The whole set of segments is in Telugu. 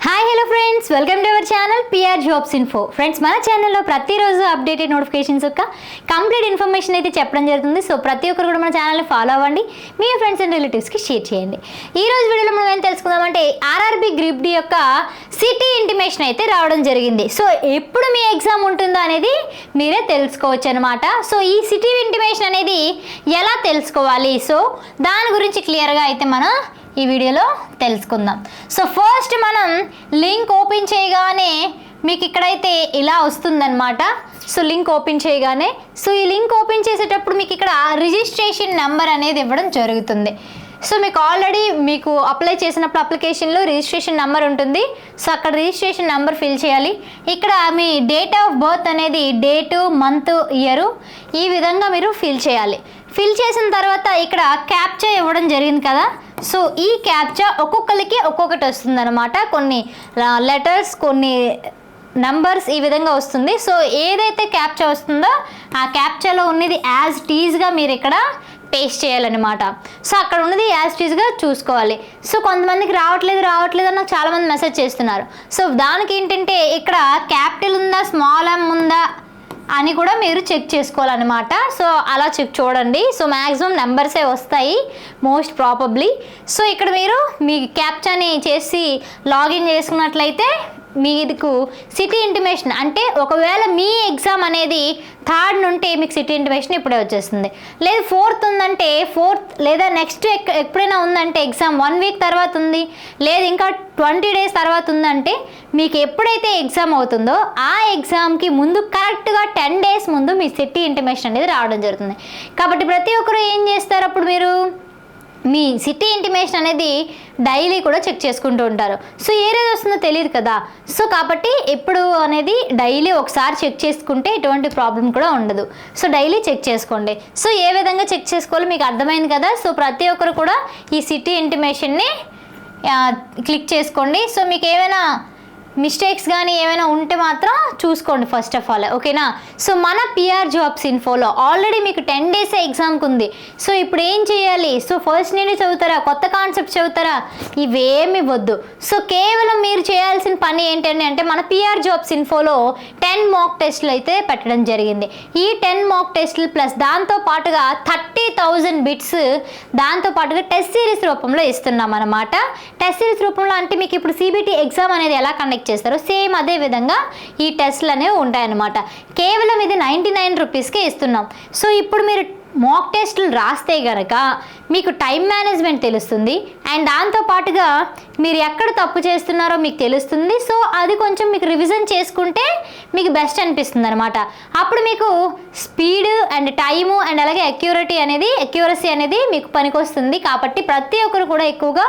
Hi hello friends, welcome to our channel PR jobs info. Friends, మన ఛానల్లో ప్రతిరోజు అప్డేటెడ్ నోటిఫికేషన్స్ యొక్క కంప్లీట్ ఇన్ఫర్మేషన్ అయితే చెప్పడం జరుగుతుంది. సో ప్రతి ఒక్కరు కూడా మన ఛానల్ని ఫాలో అవ్వండి, మీ ఫ్రెండ్స్ అండ్ రిలేటివ్స్కి షేర్ చేయండి. ఈ రోజు వీడియోలో మనం ఏం తెలుసుకుందామంటే ఆర్ఆర్బీ గ్రూప్ డి యొక్క సిటీ ఇంటిమేషన్ అయితే రావడం జరిగింది. సో ఎప్పుడు మీ ఎగ్జామ్ ఉంటుందో అనేది మీరే తెలుసుకోవచ్చు అనమాట. సో ఈ సిటీ ఇంటిమేషన్ అనేది ఎలా తెలుసుకోవాలి, సో దాని గురించి క్లియర్గా అయితే మనం ఈ వీడియోలో తెలుసుకుందాం. సో ఫస్ట్ మనం లింక్ ఓపెన్ చేయగానే మీకు ఇక్కడైతే ఇలా వస్తుందన్నమాట. సో లింక్ ఓపెన్ చేయగానే ఈ లింక్ ఓపెన్ చేసేటప్పుడు మీకు ఇక్కడ రిజిస్ట్రేషన్ నెంబర్ అనేది ఇవ్వడం జరుగుతుంది. సో మీకు ఆల్రెడీ మీకు అప్లై చేసినప్పుడు అప్లికేషన్లో రిజిస్ట్రేషన్ నెంబర్ ఉంటుంది. సో అక్కడ రిజిస్ట్రేషన్ నెంబర్ ఫిల్ చేయాలి. ఇక్కడ మీ డేట్ ఆఫ్ బర్త్ అనేది డేటు, మంత్, ఇయరు ఈ విధంగా మీరు ఫిల్ చేయాలి. ఫిల్ చేసిన తర్వాత ఇక్కడ క్యాప్చా ఇవ్వడం జరిగింది కదా. సో ఈ క్యాప్చా ఒక్కొక్కరికి ఒక్కొక్కటి వస్తుంది అనమాట. కొన్ని లెటర్స్, కొన్ని నంబర్స్ ఈ విధంగా వస్తుంది. సో ఏదైతే క్యాప్చా వస్తుందో ఆ క్యాప్చాలో ఉన్నది యాజ్ టీజ్గా మీరు ఇక్కడ పేస్ట్ చేయాలన్నమాట. సో అక్కడ ఉన్నది యాజ్ టీజ్గా చూసుకోవాలి. సో కొంతమందికి రావట్లేదు అని నాకు చాలామంది మెసేజ్ చేస్తున్నారు. సో దానికి ఏంటంటే ఇక్కడ క్యాపిటల్ ఉందా, స్మాల్ ఎమ్ ఉందా అని కూడా మీరు చెక్ చేసుకోవాలన్నమాట. సో అలా చెక్ చూడండి. సో మ్యాక్సిమం నెంబర్సే వస్తాయి మోస్ట్ ప్రాబబ్లీ. సో ఇక్కడ మీరు మీ క్యాప్చాని చేసి లాగిన్ చేసుకున్నట్లయితే మీకు సిటీ ఇంటిమేషన్ అంటే ఒకవేళ మీ ఎగ్జామ్ అనేది 3rd నుంటే మీకు సిటీ ఇంటిమేషన్ ఇప్పుడే వచ్చేస్తుంది. లేదు 4th ఉందంటే 4th, లేదా నెక్స్ట్ ఎప్పుడైనా ఉందంటే ఎగ్జామ్ 1 వీక్ తర్వాత ఉంది, లేదు ఇంకా 20 డేస్ తర్వాత ఉందంటే మీకు ఎప్పుడైతే ఎగ్జామ్ అవుతుందో ఆ ఎగ్జామ్కి ముందు కరెక్ట్గా 10 డేస్ ముందు మీ సిటీ ఇంటిమేషన్ అనేది రావడం జరుగుతుంది. కాబట్టి ప్రతి ఒక్కరు ఏం చేస్తారు, అప్పుడు మీరు మీ సిటీ ఇంటిమేషన్ అనేది డైలీ కూడా చెక్ చేసుకుంటూ ఉంటారు. సో ఏ రోజు వస్తుందో తెలియదు కదా. సో కాబట్టి ఎప్పుడు అనేది డైలీ ఒకసారి చెక్ చేసుకుంటే ఎటువంటి ప్రాబ్లం కూడా ఉండదు. సో డైలీ చెక్ చేసుకోండి. సో ఏ విధంగా చెక్ చేసుకోవాలో మీకు అర్థమైంది కదా. సో ప్రతి ఒక్కరు కూడా ఈ సిటీ ఇంటిమేషన్ని క్లిక్ చేసుకోండి. సో మీకు ఏమైనా మిస్టేక్స్ కానీ ఏమైనా ఉంటే మాత్రం చూసుకోండి ఫస్ట్ ఆఫ్ ఆల్, ఓకేనా. సో మన పిఆర్ జాబ్స్ ఇన్ఫోలో ఆల్రెడీ మీకు 10 డేస్ ఎగ్జామ్కి ఉంది. సో ఇప్పుడు ఏం చేయాలి, సో ఫస్ట్ నుండి చదువుతారా, కొత్త కాన్సెప్ట్ చదువుతారా, ఇవేమి వద్దు. సో కేవలం మీరు చేయాల్సిన పని ఏంటంటే అంటే మన పిఆర్ జాబ్స్ ఇన్ఫోలో 10 మాక్ టెస్టులు అయితే పెట్టడం జరిగింది. ఈ 10 మాక్ టెస్టులు ప్లస్ దాంతో పాటుగా 30,000 బిట్స్ దాంతో పాటుగా టెస్ట్ సిరీస్ రూపంలో ఇస్తున్నాం అనమాట. టెస్ట్ సిరీస్ రూపంలో అంటే మీకు ఇప్పుడు సిబిటి ఎగ్జామ్ అనేది ఎలా కండక్ట్ చేస్తారో సేమ్ అదే విధంగా ఈ టెస్ట్లు అనేవి ఉంటాయన్నమాట. కేవలం ఇది 99 రూపీస్కే ఇస్తున్నాం. సో ఇప్పుడు మీరు మాక్ టెస్టులు రాస్తే కనుక మీకు టైం మేనేజ్మెంట్ తెలుస్తుంది అండ్ దాంతోపాటుగా మీరు ఎక్కడ తప్పు చేస్తున్నారో మీకు తెలుస్తుంది. సో అది కొంచెం మీకు రివిజన్ చేసుకుంటే మీకు బెస్ట్ అనిపిస్తుంది అనమాట. అప్పుడు మీకు స్పీడ్ అండ్ టైము అండ్ అలాగే అక్యూరసీ అనేది మీకు పనికొస్తుంది. కాబట్టి ప్రతి ఒక్కరు కూడా ఎక్కువగా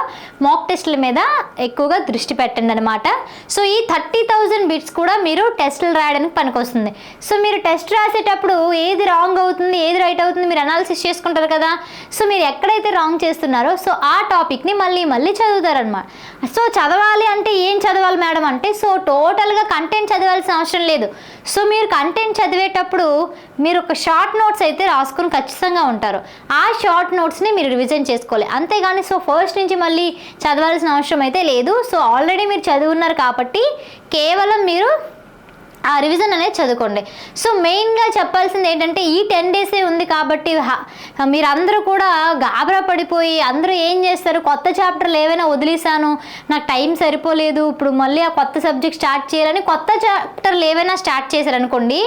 మాక్ టెస్టుల మీద ఎక్కువగా దృష్టి పెట్టండి అనమాట. సో ఈ 30,000 బిట్స్ కూడా మీరు టెస్టులు రాయడానికి పనికొస్తుంది. సో మీరు టెస్ట్ రాసేటప్పుడు ఏది రాంగ్ అవుతుంది, ఏది రైట్ అవుతుంది మీరు అనాలిసిస్ చేసుకుంటారు కదా. సో మీరు ఎక్కడైతే రాంగ్ చేస్తున్నారో సో ఆ టాపిక్ని మళ్ళీ చదువుతారనమాట. సో చదవాలి అంటే ఏం చదవాలి మేడం అంటే సో టోటల్గా కంటెంట్ చదవాల్సిన అవసరం లేదు. సో మీరు కంటెంట్ చదివేటప్పుడు మీరు ఒక షార్ట్ నోట్స్ అయితే రాసుకుని ఖచ్చితంగా ఉంటారు. ఆ షార్ట్ నోట్స్ని మీరు రివిజన్ చేసుకోవాలి, అంతేగాని సో ఫస్ట్ నుంచి మళ్ళీ చదవాల్సిన అవసరం అయితే లేదు. సో ఆల్రెడీ మీరు చదువున్నారు కాబట్టి కేవలం మీరు ఆ రివిజన్ అనేది చదువుకోండి. సో మెయిన్గా చెప్పాల్సింది ఏంటంటే ఈ 10 డేసే ఉంది కాబట్టి మీరు అందరూ కూడా గాబరా పడిపోయి అందరూ ఏం చేస్తారు, కొత్త చాప్టర్లు ఏవైనా వదిలేసాను, నాకు టైం సరిపోలేదు, ఇప్పుడు మళ్ళీ ఆ కొత్త సబ్జెక్ట్ స్టార్ట్ చేయాలని కొత్త చాప్టర్లు ఏవైనా స్టార్ట్ చేశారనుకోండి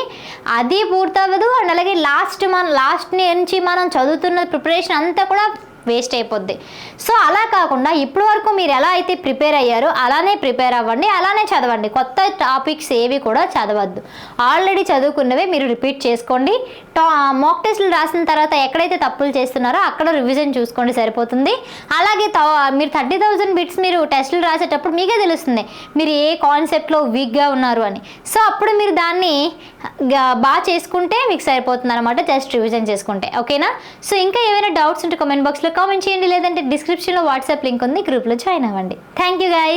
అది పూర్తవ్వదు. అండ్ అలాగే లాస్ట్ నుంచి మనం చదువుతున్న ప్రిపరేషన్ అంతా కూడా వేస్ట్ అయిపోద్ది. సో అలా కాకుండా ఇప్పటి వరకు మీరు ఎలా అయితే ప్రిపేర్ అయ్యారో అలానే ప్రిపేర్ అవ్వండి, అలానే చదవండి. కొత్త టాపిక్స్ ఏవి కూడా చదవద్దు, ఆల్రెడీ చదువుకున్నవే మీరు రిపీట్ చేసుకోండి. మాక్ టెస్టులు రాసిన తర్వాత ఎక్కడైతే తప్పులు చేస్తున్నారో అక్కడ రివిజన్ చూసుకోండి, సరిపోతుంది. అలాగే మీరు 30,000 బిట్స్ మీరు టెస్టులు రాసేటప్పుడు మీకే తెలుస్తుంది మీరు ఏ కాన్సెప్ట్లో వీక్గా ఉన్నారు అని. సో అప్పుడు మీరు దాన్ని బాగా చేసుకుంటే మీకు సరిపోతుంది అనమాట, జస్ట్ రివిజన్ చేసుకుంటే, ఓకేనా. సో ఇంకా ఏమైనా డౌట్స్ ఉంటే కామెంట్ బాక్స్లో కామెంట్ చేయండి, లేదంటే డిస్క్రిప్షన్లో వాట్సాప్ లింక్ ఉంది, గ్రూప్లో జాయిన్ అవ్వండి. Thank you guys.